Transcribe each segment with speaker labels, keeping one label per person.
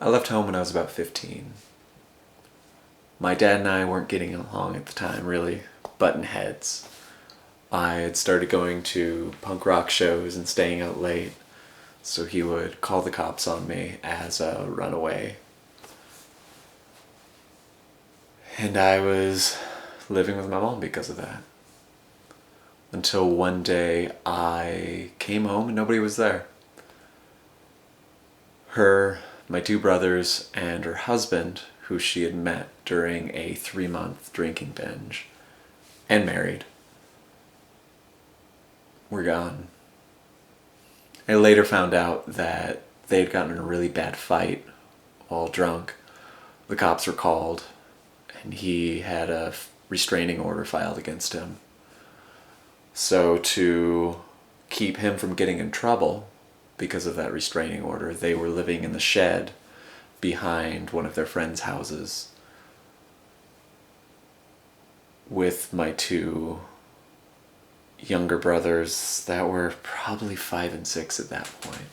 Speaker 1: I left home when I was about 15. My dad and I weren't getting along at the time, really button heads. I had started going to punk rock shows and staying out late, so he would call the cops on me as a runaway. And I was living with my mom because of that. Until one day I came home and nobody was there. Her, my two brothers, and her husband, who she had met during a 3-month drinking binge, and married, were gone. I later found out that they had gotten in a really bad fight while drunk. The cops were called, and he had a restraining order filed against him. So to keep him from getting in trouble because of that restraining order, they were living in the shed behind one of their friends' houses with my two younger brothers that were probably 5 and 6 at that point.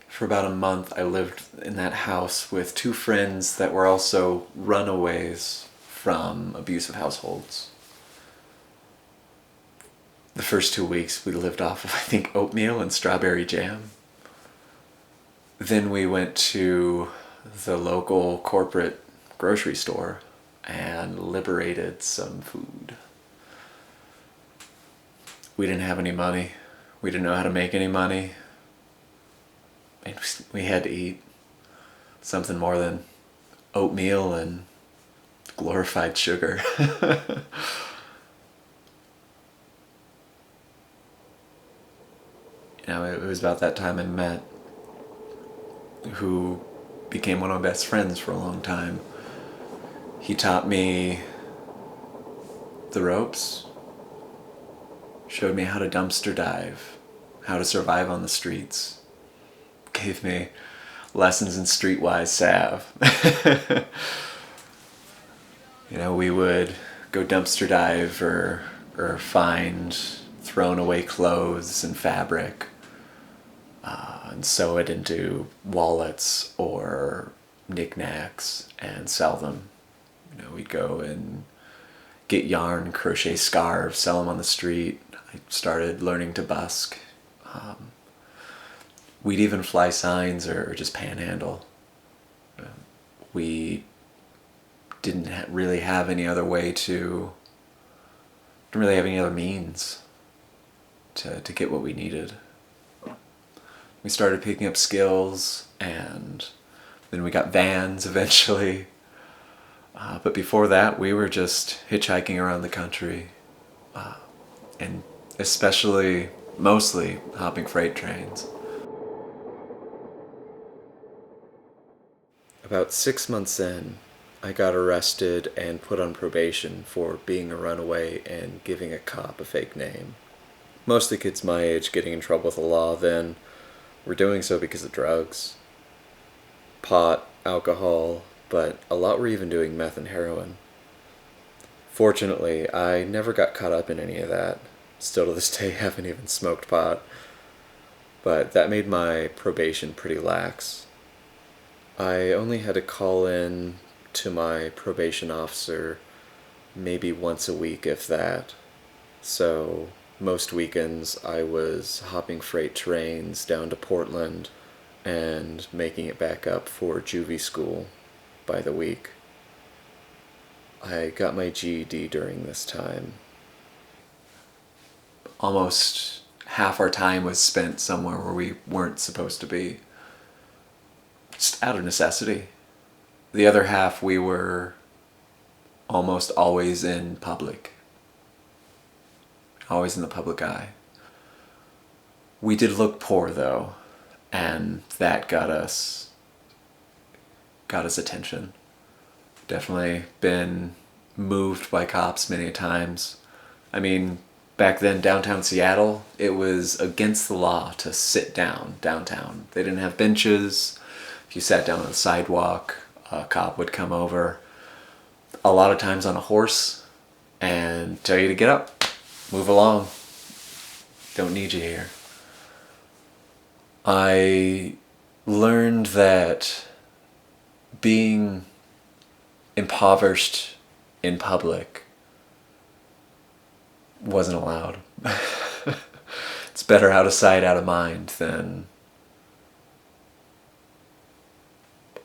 Speaker 1: For about a month, I lived in that house with two friends that were also runaways from abusive households. The first 2 weeks we lived off of, I think, oatmeal and strawberry jam. Then we went to the local corporate grocery store and liberated some food. We didn't have any money. We didn't know how to make any money. And we had to eat something more than oatmeal and glorified sugar. It was about that time I met who became one of my best friends for a long time. He taught me the ropes, showed me how to dumpster dive, how to survive on the streets, gave me lessons in streetwise salve. We would go dumpster dive or find thrown away clothes and fabric and sew it into wallets or knickknacks and sell them. We'd go and get yarn, crochet scarves, sell them on the street. I started learning to busk. We'd even fly signs or just panhandle. We didn't really have any other way didn't really have any other means to get what we needed. We started picking up skills, and then we got vans eventually. But before that, we were just hitchhiking around the country, and mostly hopping freight trains. About 6 months in, I got arrested and put on probation for being a runaway and giving a cop a fake name. Most of the kids my age getting in trouble with the law then were doing so because of drugs, pot, alcohol, but a lot were even doing meth and heroin. Fortunately, I never got caught up in any of that. Still to this day haven't even smoked pot. But that made my probation pretty lax. I only had to call in to my probation officer maybe once a week, if that. So most weekends I was hopping freight trains down to Portland and making it back up for juvie school by the week. I got my GED during this time. Almost half our time was spent somewhere where we weren't supposed to be, just out of necessity. The other half we were almost always in public, always in the public eye. We did look poor though, and that got us attention. Definitely been moved by cops many times. I mean, back then, downtown Seattle, it was against the law to sit down downtown. They didn't have benches. If you sat down on the sidewalk, a cop would come over, a lot of times on a horse, and tell you to get up, move along, don't need you here. I learned that being impoverished in public wasn't allowed. It's better out of sight, out of mind than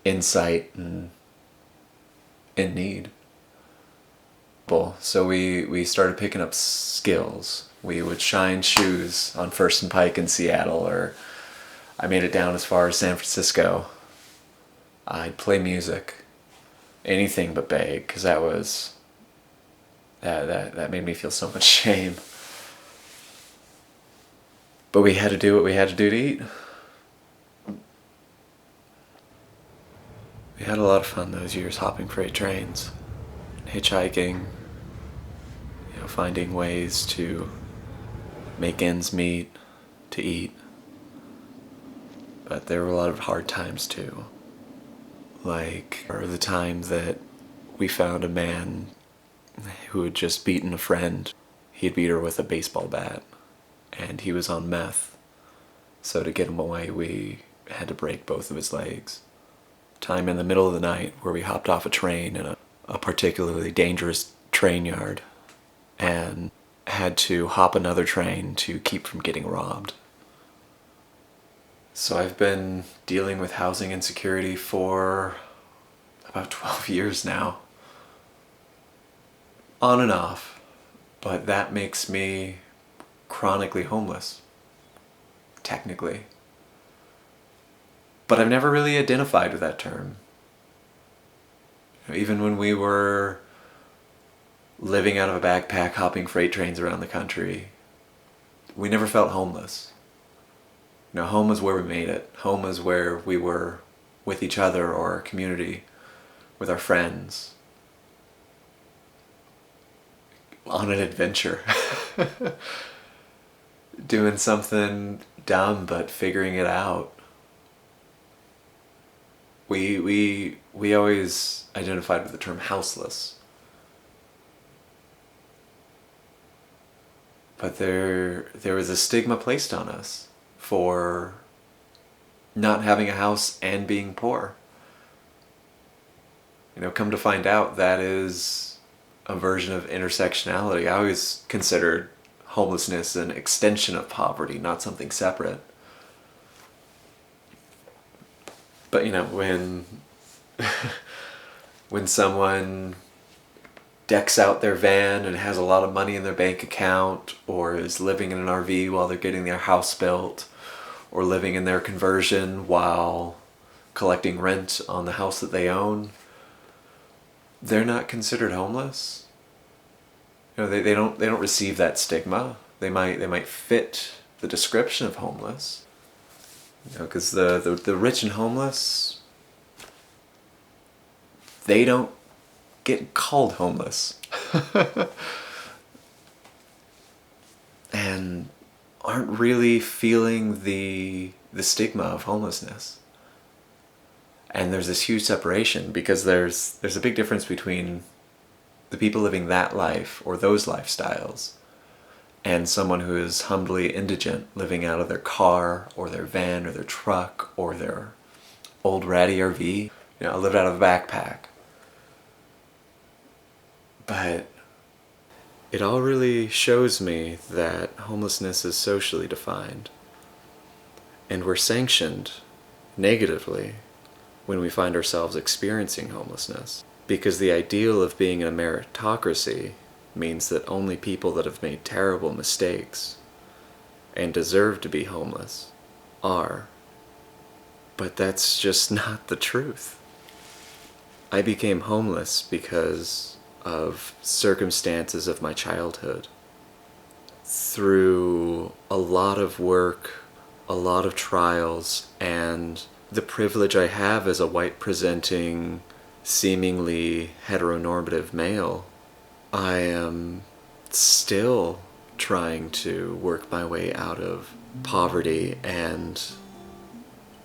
Speaker 1: in sight and in need. So we started picking up skills. We would shine shoes on First and Pike in Seattle, or I made it down as far as San Francisco. I'd play music, anything but beg, because that made me feel so much shame. But we had to do what we had to do to eat. We had a lot of fun those years hopping freight trains, hitchhiking, finding ways to make ends meet, to eat. But there were a lot of hard times too. Like the time that we found a man who had just beaten a friend. He had beat her with a baseball bat, and he was on meth. So to get him away, we had to break both of his legs. Time in the middle of the night where we hopped off a train in a particularly dangerous train yard and had to hop another train to keep from getting robbed. So I've been dealing with housing insecurity for about 12 years now. On and off, but that makes me chronically homeless, technically. But I've never really identified with that term. Even when we were living out of a backpack, hopping freight trains around the country, we never felt homeless. Home is where we made it. Home is where we were with each other or our community, with our friends, on an adventure. Doing something dumb but figuring it out. We always identified with the term houseless. But there was a stigma placed on us for not having a house and being poor. Come to find out, that is a version of intersectionality. I always considered homelessness an extension of poverty, not something separate. But when someone decks out their van and has a lot of money in their bank account, or is living in an RV while they're getting their house built, or living in their conversion while collecting rent on the house that they own, they're not considered homeless. They don't receive that stigma. They might fit the description of homeless. Because the rich and homeless, they don't get called homeless. And aren't really feeling the stigma of homelessness. And there's this huge separation, because there's a big difference between the people living that life or those lifestyles and someone who is humbly indigent, living out of their car or their van or their truck or their old ratty RV. I lived out of a backpack. But it all really shows me that homelessness is socially defined, and we're sanctioned negatively when we find ourselves experiencing homelessness, because the ideal of being in a meritocracy means that only people that have made terrible mistakes and deserve to be homeless are. But that's just not the truth. I became homeless because of circumstances of my childhood. Through a lot of work, a lot of trials, and the privilege I have as a white-presenting, seemingly heteronormative male, I am still trying to work my way out of poverty, and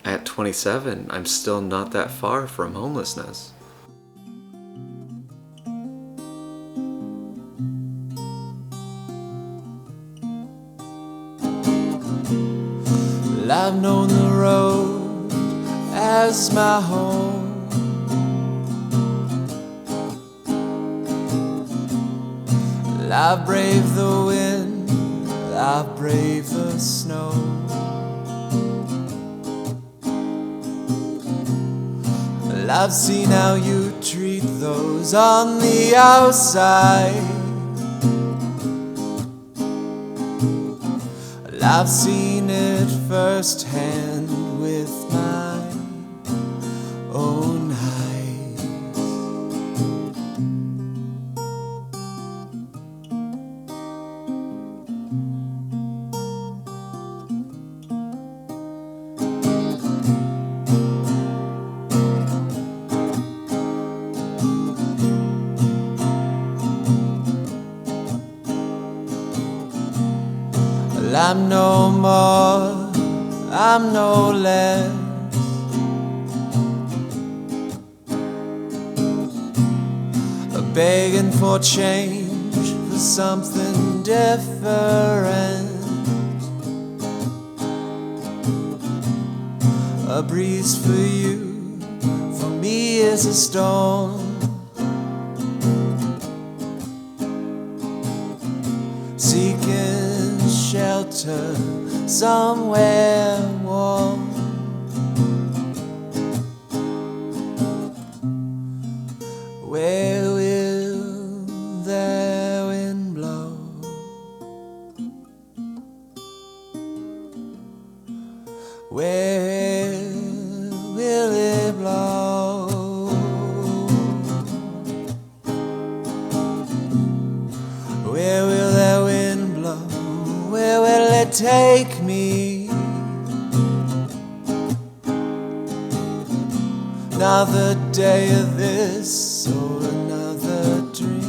Speaker 1: at 27, I'm still not that far from homelessness.
Speaker 2: Well, I've known the
Speaker 1: as my home. Well, I've braved the wind, I've braved the snow. Well, I've seen how you treat those on the outside. Well, I've seen it firsthand with my own eyes. Well, I'm no more, I'm no less. Begging for change, for something different. A breeze for you, for me is a storm. Seeking shelter somewhere warm. Where will the wind blow? Where will it blow? Where will that wind blow? Where will it take me? Another day of this or another dream.